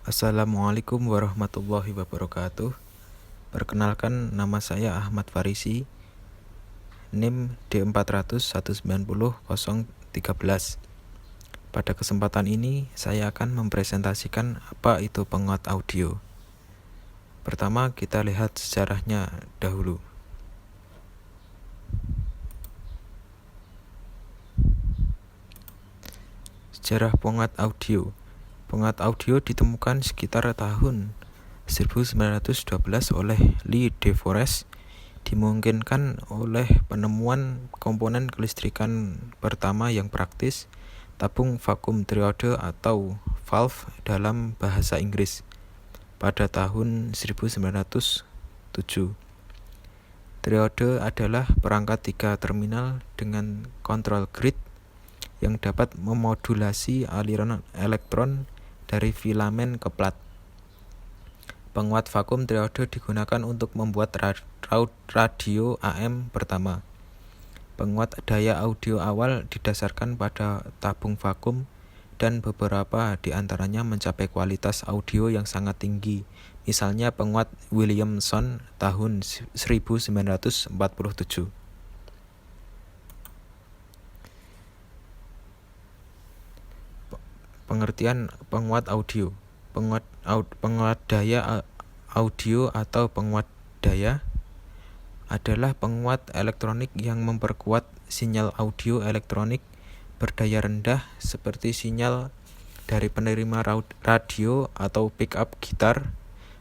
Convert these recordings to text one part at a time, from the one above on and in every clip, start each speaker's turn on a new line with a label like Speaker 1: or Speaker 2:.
Speaker 1: Assalamualaikum warahmatullahi wabarakatuh. Perkenalkan, nama saya Ahmad Farisi, NIM D400190013. Pada kesempatan ini, saya akan mempresentasikan apa itu penguat audio. Pertama, kita lihat sejarahnya dahulu. Sejarah penguat audio. Penguat audio ditemukan sekitar tahun 1912 oleh Lee De Forest, dimungkinkan oleh penemuan komponen kelistrikan pertama yang praktis, tabung vakum triode atau valve dalam bahasa Inggris, pada tahun 1907. Triode adalah perangkat 3 terminal dengan kontrol grid yang dapat memodulasi aliran elektron dari filamen ke plat. Penguat vakum triode digunakan untuk membuat radio AM pertama. Penguat daya audio awal didasarkan pada tabung vakum dan beberapa di antaranya mencapai kualitas audio yang sangat tinggi. Misalnya penguat Williamson tahun 1947. Pengertian penguat audio. Penguat daya audio atau penguat daya adalah penguat elektronik yang memperkuat sinyal audio elektronik berdaya rendah seperti sinyal dari penerima radio atau pick-up gitar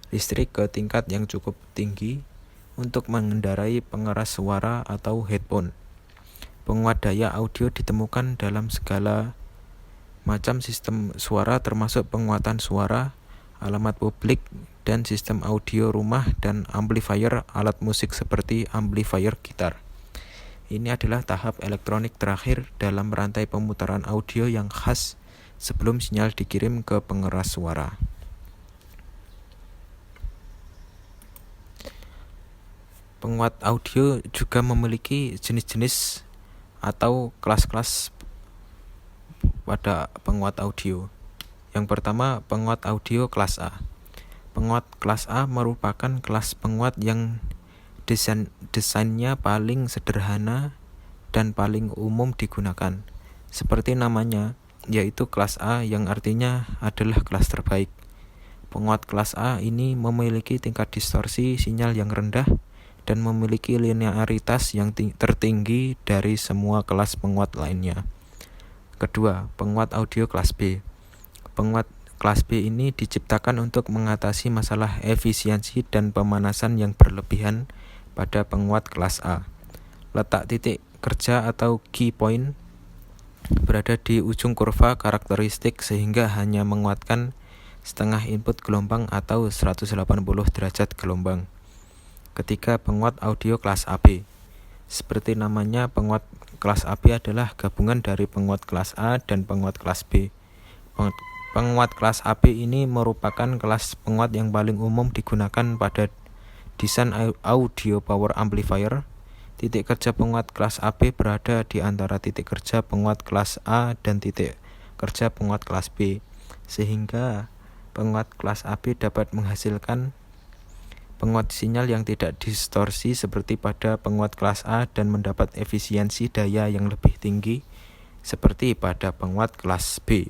Speaker 1: listrik ke tingkat yang cukup tinggi untuk mengendarai pengeras suara atau headphone. Penguat daya audio ditemukan dalam segala macam sistem suara termasuk penguatan suara, alamat publik, dan sistem audio rumah dan amplifier alat musik seperti amplifier gitar. Ini adalah tahap elektronik terakhir dalam rantai pemutaran audio yang khas sebelum sinyal dikirim ke pengeras suara. Penguat audio juga memiliki jenis-jenis atau kelas-kelas pada penguat audio. Yang pertama, penguat audio kelas A. Penguat kelas A merupakan kelas penguat yang desainnya paling sederhana dan paling umum digunakan. Seperti namanya, yaitu kelas A yang artinya adalah kelas terbaik. Penguat kelas A ini memiliki tingkat distorsi sinyal yang rendah dan memiliki linearitas yang tertinggi dari semua kelas penguat lainnya. Kedua, penguat audio kelas B. Penguat kelas B ini diciptakan untuk mengatasi masalah efisiensi dan pemanasan yang berlebihan pada penguat kelas A. Letak titik kerja atau key point berada di ujung kurva karakteristik sehingga hanya menguatkan setengah input gelombang atau 180 derajat gelombang. Ketiga, penguat audio kelas AB. Seperti namanya, penguat kelas AB adalah gabungan dari penguat kelas A dan penguat kelas B. Penguat kelas AB ini merupakan kelas penguat yang paling umum digunakan pada desain audio power amplifier. Titik kerja penguat kelas AB berada di antara titik kerja penguat kelas A dan titik kerja penguat kelas B, sehingga penguat kelas AB dapat menghasilkan penguat sinyal yang tidak distorsi seperti pada penguat kelas A dan mendapat efisiensi daya yang lebih tinggi seperti pada penguat kelas B.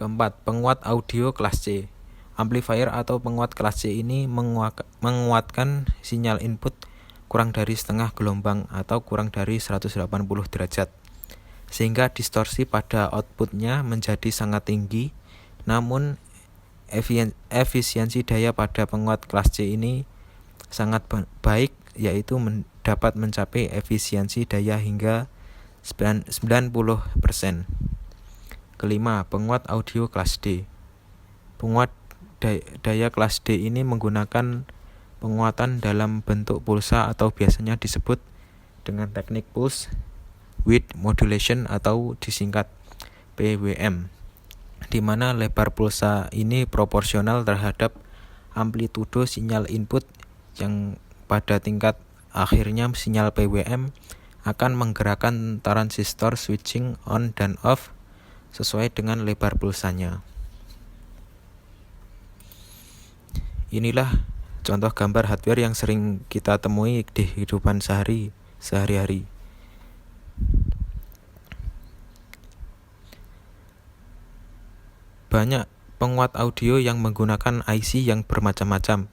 Speaker 1: Keempat, penguat audio kelas C. Amplifier atau penguat kelas C ini menguatkan sinyal input kurang dari setengah gelombang atau kurang dari 180 derajat, sehingga distorsi pada outputnya menjadi sangat tinggi. Namun efisiensi daya pada penguat kelas C ini sangat baik, yaitu dapat mencapai efisiensi daya hingga 90%. Kelima, penguat audio kelas D. Penguat daya kelas D ini menggunakan penguatan dalam bentuk pulsa atau biasanya disebut dengan teknik pulse width modulation atau disingkat PWM, di mana lebar pulsa ini proporsional terhadap amplitudo sinyal input yang pada tingkat akhirnya sinyal PWM akan menggerakkan transistor switching on dan off sesuai dengan lebar pulsanya. Inilah contoh gambar hardware yang sering kita temui di kehidupan sehari-hari. Banyak penguat audio yang menggunakan IC yang bermacam-macam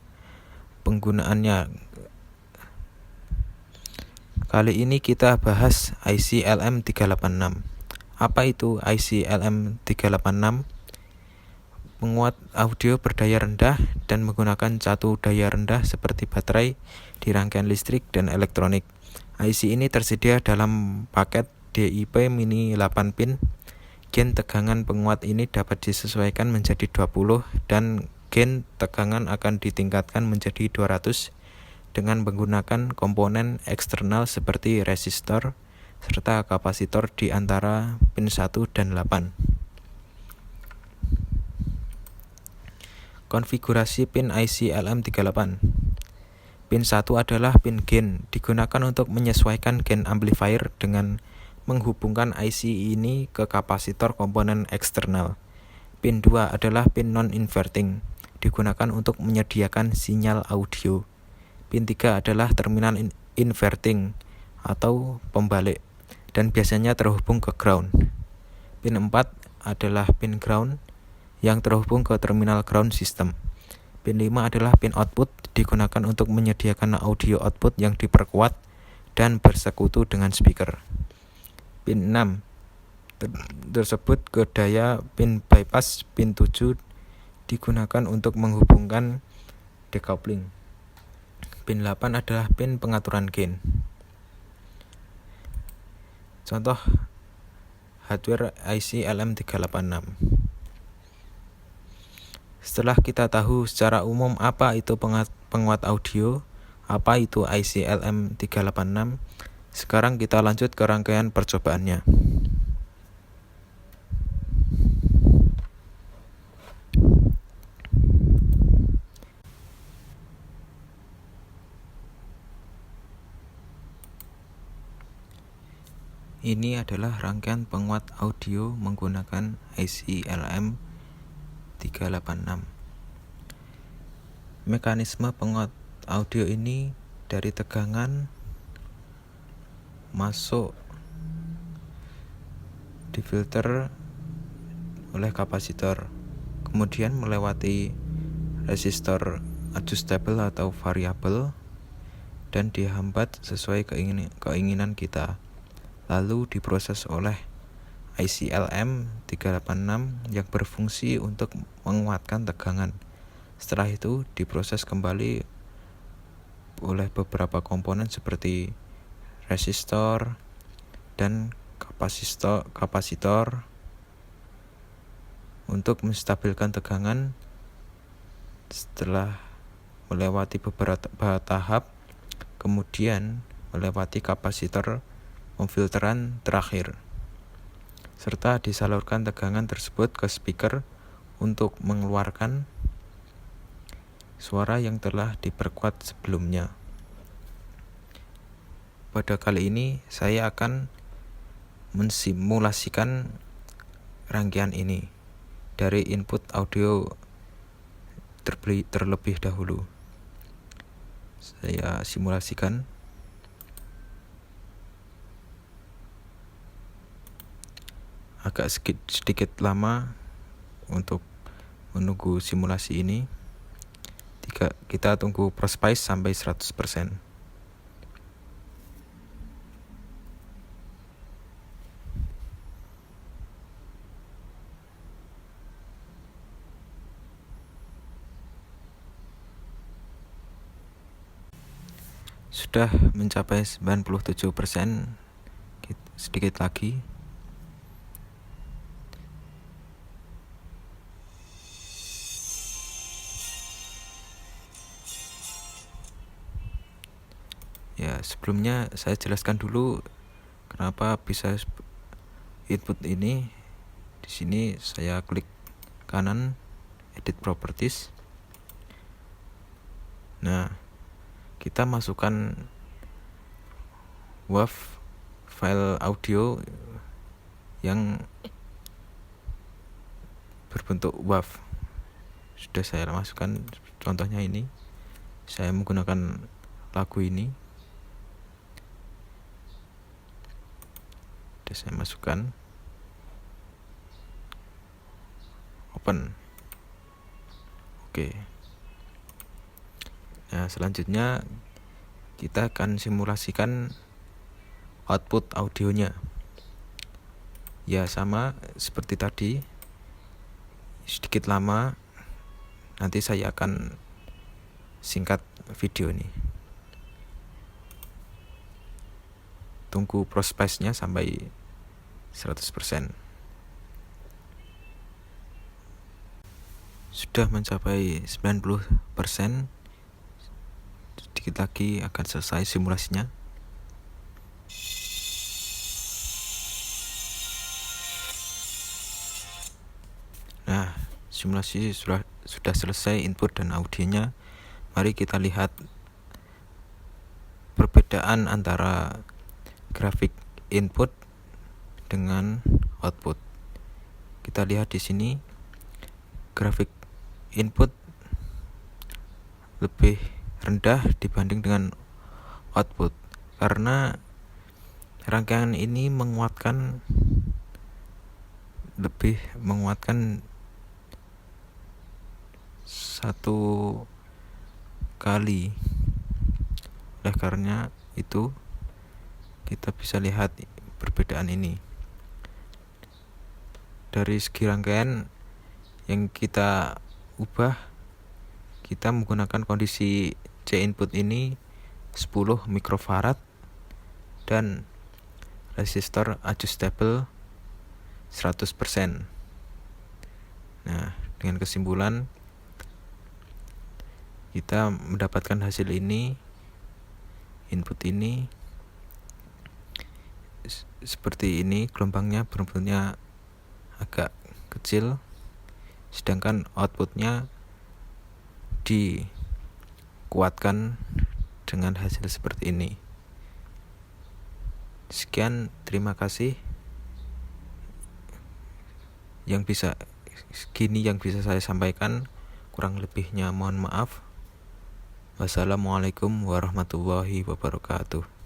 Speaker 1: penggunaannya. Kali ini kita bahas IC LM386. Apa itu IC LM386? Penguat audio berdaya rendah dan menggunakan catu daya rendah seperti baterai di rangkaian listrik dan elektronik. IC ini tersedia dalam paket DIP mini 8 pin. Gain tegangan penguat ini dapat disesuaikan menjadi 20 dan gain tegangan akan ditingkatkan menjadi 200 dengan menggunakan komponen eksternal seperti resistor serta kapasitor di antara pin 1 dan 8. Konfigurasi pin IC LM38. Pin 1 adalah pin gain, digunakan untuk menyesuaikan gain amplifier dengan menghubungkan IC ini ke kapasitor komponen eksternal. Pin 2 adalah pin non-inverting, digunakan untuk menyediakan sinyal audio. Pin 3 adalah terminal inverting atau pembalik dan biasanya terhubung ke ground. Pin 4 adalah pin ground yang terhubung ke terminal ground system. Pin 5 adalah pin output, digunakan untuk menyediakan audio output yang diperkuat dan bersekutu dengan speaker. Pin 6 tersebut ke daya pin bypass. Pin 7 digunakan untuk menghubungkan decoupling. Pin 8 adalah pin pengaturan gain. Contoh hardware IC LM386. Setelah kita tahu secara umum apa itu penguat audio, apa itu IC LM386, sekarang kita lanjut ke rangkaian percobaannya. Ini adalah rangkaian penguat audio menggunakan IC LM386. Mekanisme penguat audio ini dari tegangan masuk difilter oleh kapasitor, kemudian melewati resistor adjustable atau variabel dan dihambat sesuai keinginan kita. Lalu diproses oleh IC LM386 yang berfungsi untuk menguatkan tegangan. Setelah itu diproses kembali oleh beberapa komponen seperti resistor dan kapasitor untuk menstabilkan tegangan. Setelah melewati beberapa tahap, kemudian melewati kapasitor pemfilteran terakhir, serta disalurkan tegangan tersebut ke speaker untuk mengeluarkan suara yang telah diperkuat sebelumnya. Pada kali ini saya akan mensimulasikan rangkaian ini dari input audio terlebih dahulu. Saya simulasikan. Agak sedikit lama untuk menunggu simulasi ini. Kita tunggu ProSpice sampai 100%. Sudah mencapai 97%. Sedikit lagi. Ya, sebelumnya saya jelaskan dulu kenapa bisa input ini. Di sini saya klik kanan, edit properties. Nah, kita masukkan WAV file audio yang berbentuk WAV. Sudah saya masukkan Contohnya ini, saya menggunakan lagu ini. Saya masukkan, open. Oke. Nah, selanjutnya kita akan simulasikan output audionya. Ya, sama seperti tadi, sedikit lama. Nanti saya akan singkat video ini. Tunggu prosesnya sampai 100%. Sudah mencapai 90%. Sedikit lagi akan selesai simulasinya. Nah, simulasi sudah selesai input dan audionya. Mari kita lihat perbedaan antara grafik input dengan output. Kita lihat di sini grafik input lebih rendah dibanding dengan output karena rangkaian ini lebih menguatkan satu kali. Oleh karena itu kita bisa lihat perbedaan ini. Dari segi rangkaian yang kita ubah, kita menggunakan kondisi C input ini 10 mikrofarad dan resistor adjustable 100%. Nah, dengan kesimpulan kita mendapatkan hasil ini, input ini seperti ini, gelombangnya bentuknya agak kecil, sedangkan outputnya dikuatkan dengan hasil seperti ini. Sekian, terima kasih. Yang bisa saya sampaikan, kurang lebihnya mohon maaf. Wassalamualaikum warahmatullahi wabarakatuh.